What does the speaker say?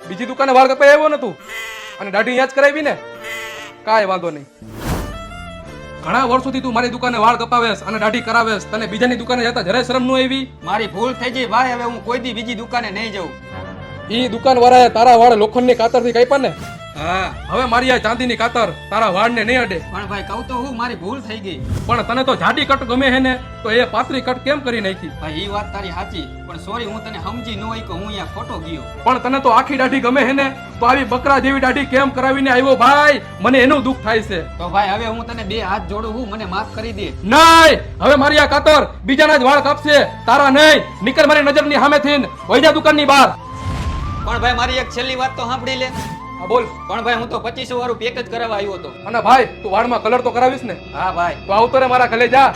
બીજી દુકાને વાળ કપાઈ આવ્યો ને તું અને દાઢી અહીંયા જ કરાવી ને કાંઈ વાંધો નહીં. ઘણા વર્ષોથી તું મારી દુકાને વાળ કપાવેશ અને દાઢી કરાવેશ, તને બીજાની દુકાને જતા જરાય શરમ ન આવી? મારી ભૂલ થઈ ગઈ ભાઈ, હવે હું કોઈ દી બીજી દુકાને નહીં જાઉં. ઈ દુકાન વાળાએ તારા વાળ લોખંડની કાતરથી કાપ્યા ને, હા હવે મારી આ ચાંદીની કાતર તારા વાળને નહીં અડે. પણ ભાઈ કહું તો હું, મારી ભૂલ થઈ ગઈ. પણ તને તો જાડી કટ ગમે હે ને, તો એ પાતળી કટ કેમ કરી નાખી? ભાઈ એ વાત તારી સાચી, પણ સોરી હું તને સમજી ન હોય કે હું અહીંયા ખોટો ગયો. પણ તને તો આખી દાઢી ગમે હે ને, તો આવી બકરા જેવી દાઢી કેમ કરાવીને આવ્યો ભાઈ? મને એનું દુઃખ થાય છે. તો ભાઈ હવે હું તને બે હાથ જોડું છું, મને માફ કરી દે. નહીં, હવે મારી આ કાતર બીજાના જ વાળ કાપશે, તારા નહીં. નીકળ મારી નજરની સામેથી, વઈ જા દુકાનની બહાર. પણ ભાઈ મારી એક છેલ્લી વાત તો સાંભળી લે. હા બોલ. પણ ભાઈ હું તો 2500 વાળું પેકેજ કરાવવા આવ્યો હતો. અને ભાઈ તું વાળમાં કલર તો કરાવીશ ને? હા ભાઈ. તો આવતો રે મારા ઘરે જા.